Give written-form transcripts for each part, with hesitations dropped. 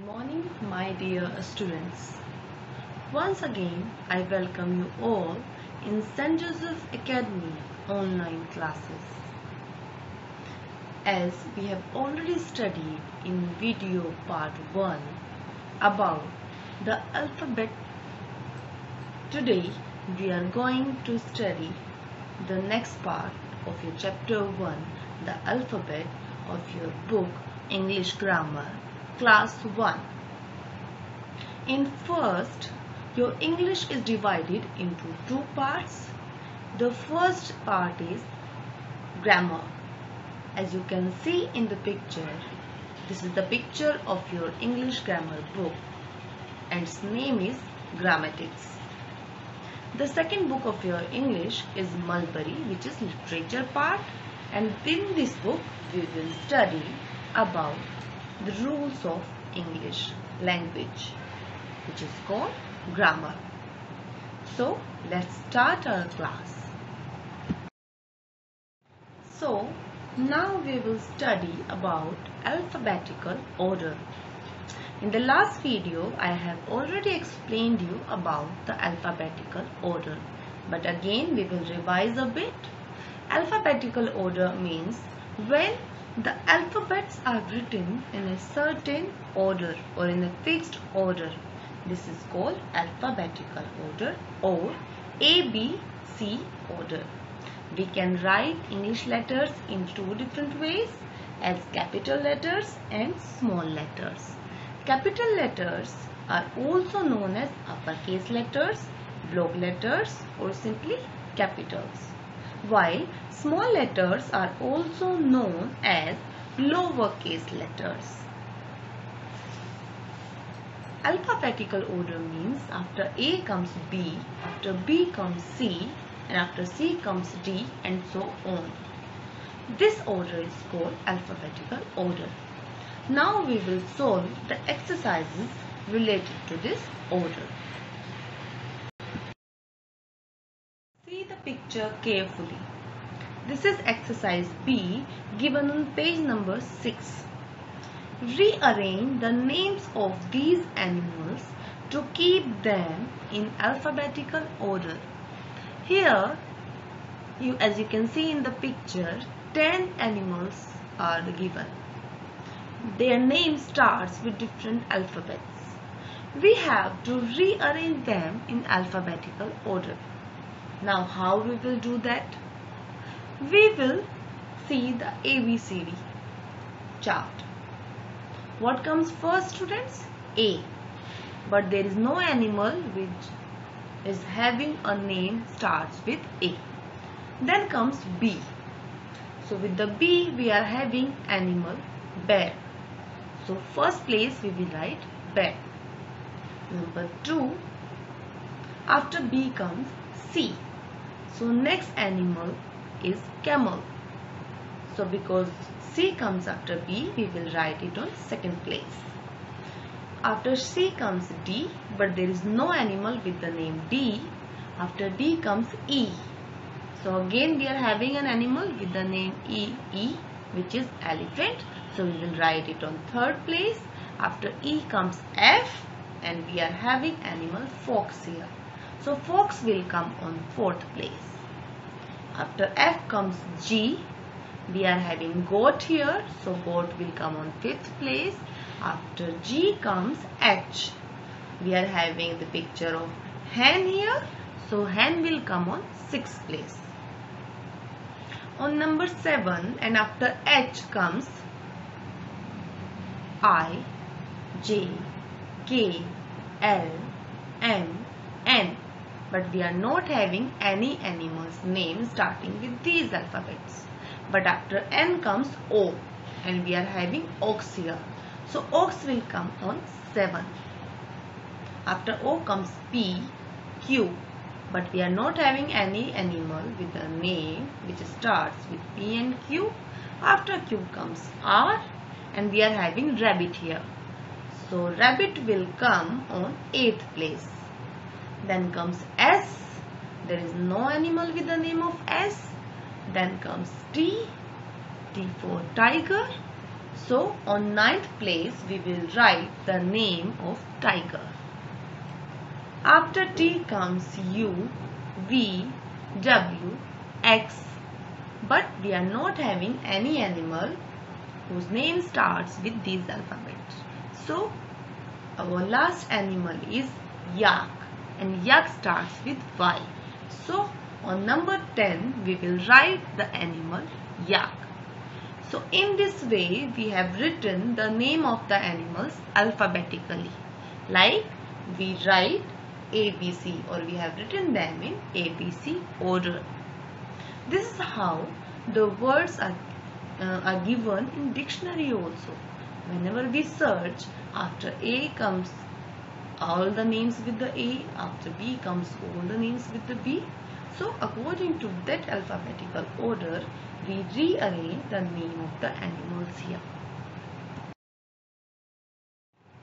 Morning, my dear students. Once again, I welcome you all in St. Joseph Academy online classes. As we have already studied in video part 1 about the alphabet, today we are going to study the next part of your chapter 1, the alphabet of your book English Grammar Class 1. In first, your English is divided into two parts. The first part is grammar. As you can see in the picture, this is the picture of your English grammar book and its name is Grammatics. The second book of your English is Mulberry, which is literature part, and in this book we will study about the rules of English language, which is called grammar. So let's start our class. So now we will study about alphabetical order. In the last video I have already explained you about the alphabetical order, but again we will revise a bit. Alphabetical order means when the alphabets are written in a certain order or in a fixed order. This is called alphabetical order or ABC order. We can write English letters in two different ways, as capital letters and small letters. Capital letters are also known as uppercase letters, block letters or simply capitals, while small letters are also known as lowercase letters. Alphabetical order means after A comes B, after B comes C, and after C comes D, and so on. This order is called alphabetical order. Now we will solve the exercises related to this order. See the picture carefully. This is exercise B given on page number 6. Rearrange the names of these animals to keep them in alphabetical order. Here, as you can see in the picture, 10 animals are given. Their name starts with different alphabets. We have to rearrange them in alphabetical order. Now how we will do that? We will see the ABCD chart. What comes first, students? A. But there is no animal which is having a name starts with A. Then comes B. So with the B we are having animal bear. So first place we will write bear. Number 2. After B comes C. So next animal is camel. So because C comes after B, we will write it on second place. After C comes D, but there is no animal with the name D. After D comes E. So again we are having an animal with the name E, which is elephant. So we will write it on third place. After E comes F, and we are having animal fox here. So fox will come on fourth place. After F comes G. We are having goat here, so goat will come on fifth place. After G comes H. We are having the picture of hen here, so hen will come on sixth place. On number 7, and after H comes I, J, K, L, M, N. But we are not having any animal's name starting with these alphabets. But after N comes O, and we are having ox here. So ox will come on 7. After O comes P, Q, but we are not having any animal with a name which starts with P and Q. After Q comes R, and we are having rabbit here. So rabbit will come on 8th place. Then comes S. There is no animal with the name of S. Then comes T, T for tiger. So on ninth place we will write the name of tiger. After T comes U, V, W, X. But we are not having any animal whose name starts with these alphabets. So our last animal is yak, and yak starts with Y. So on number 10 we will write the animal yak. So in this way we have written the name of the animals alphabetically. Like we write ABC, or we have written them in ABC order. This is how the words are given in dictionary also. Whenever we search, after A comes all the names with the A, after B comes all the names with the B. So according to that alphabetical order, we rearrange the name of the animals here.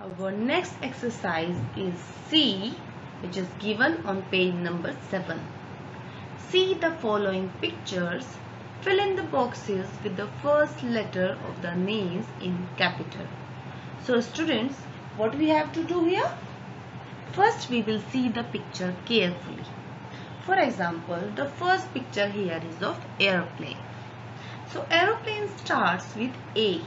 Our next exercise is C, which is given on page number 7. See the following pictures. Fill in the boxes with the first letter of the names in capital. So students, what we have to do here? First we will see the picture carefully. For example, the first picture here is of aeroplane. So aeroplane starts with A.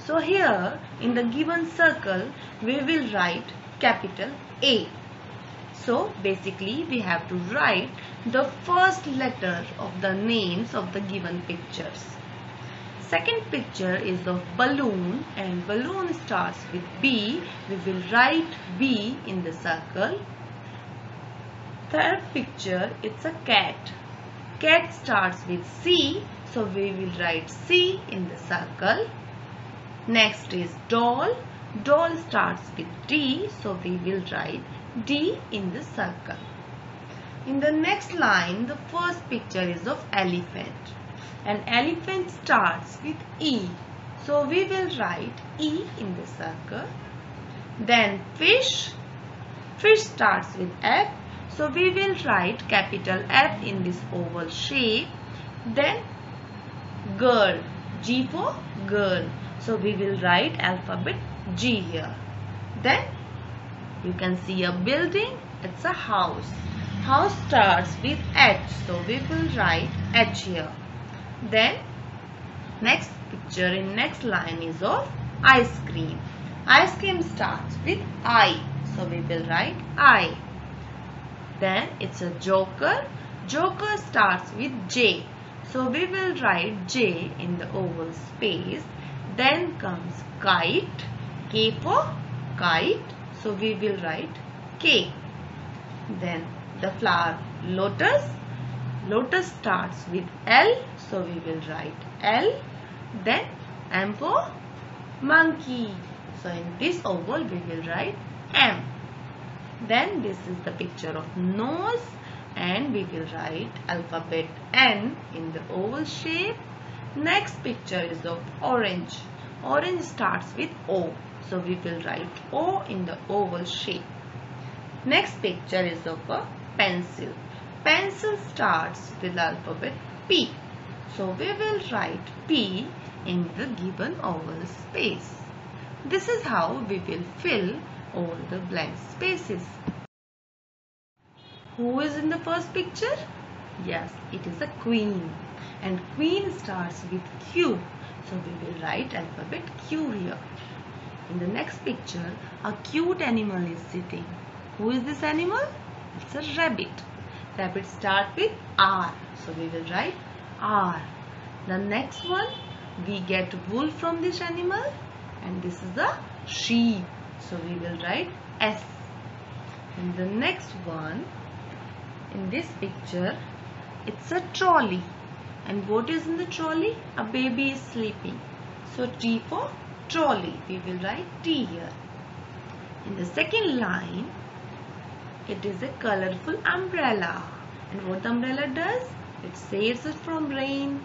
So here in the given circle we will write capital A. So basically we have to write the first letter of the names of the given pictures. Second picture is of balloon, and balloon starts with B. We will write B in the circle. Third picture, it's a cat. Cat starts with C, so we will write C in the circle. Next is doll. Doll starts with D, so we will write D in the circle. In the next line, the first picture is of elephant. An elephant starts with E, so we will write E in the circle. Then fish. Fish starts with F, so we will write capital F in this oval shape. Then girl. G for girl, so we will write alphabet G here. Then you can see a building, it's a house. House starts with H, so we will write H here. Then next picture in next line is of ice cream. Ice cream starts with I, so we will write I. Then it's a joker. Joker starts with J, so we will write J in the oval space. Then comes kite. K for kite, so we will write K. Then the flower lotus. Lotus starts with L, so we will write L. Then M for monkey, so in this oval we will write M. Then this is the picture of nose, and we will write alphabet N in the oval shape. Next picture is of orange. Orange starts with O, so we will write O in the oval shape. Next picture is of a pencil. Pencil starts with alphabet P, so we will write P in the given oval space. This is how we will fill all the blank spaces. Who is in the first picture? Yes, it is a queen, and queen starts with Q, so we will write alphabet Q here. In the next picture, a cute animal is sitting. Who is this animal? It's a rabbit. Rabbit starts with R, so we will write R. The next one, we get wool from this animal, and this is a sheep, so we will write S. And the next one, in this picture, it's a trolley. And what is in the trolley? A baby is sleeping. So T for trolley, we will write T here. In the second line, it is a colorful umbrella. And what the umbrella does? It saves us from rain,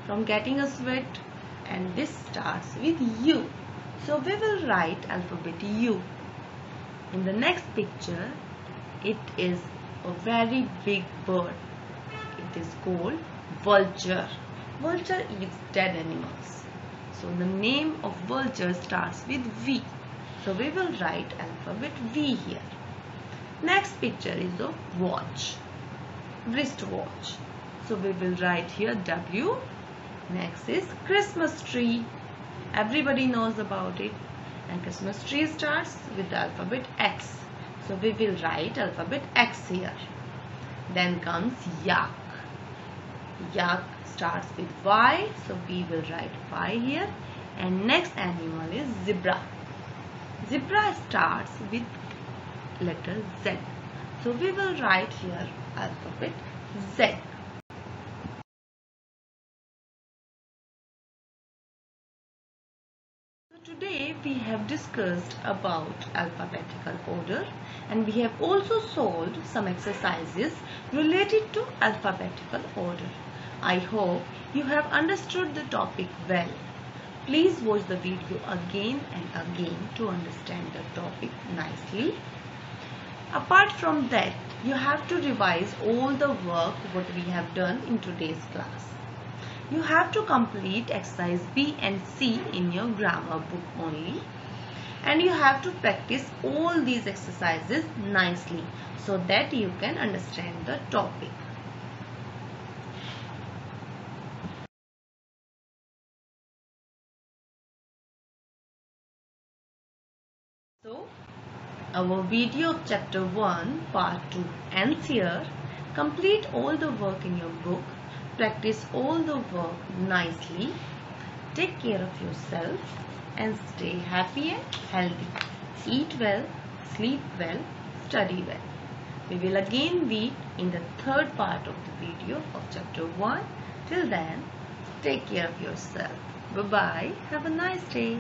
from getting us wet. And this starts with U. So we will write alphabet U. In the next picture, it is a very big bird. It is called vulture. Vulture eats dead animals. So the name of vulture starts with V. So we will write alphabet V here. Next picture is of watch, wristwatch. So we will write here W. Next is Christmas tree. Everybody knows about it. And Christmas tree starts with the alphabet X. So we will write alphabet X here. Then comes yak. Yak starts with Y. So we will write Y here. And next animal is zebra. Zebra starts with letter Z. So we will write here alphabet Z. Today we have discussed about alphabetical order, and we have also solved some exercises related to alphabetical order. I hope you have understood the topic well. Please watch the video again and again to understand the topic nicely. Apart from that, you have to revise all the work what we have done in today's class. You have to complete exercise B and C in your grammar book only, and you have to practice all these exercises nicely so that you can understand the topic. So our video of chapter 1 part 2 ends here. Complete all the work in your book. Practice all the work nicely. Take care of yourself and stay happy and healthy. Eat well, sleep well, study well. We will again meet in the third part of the video of chapter 1. Till then, take care of yourself. Bye-bye. Have a nice day.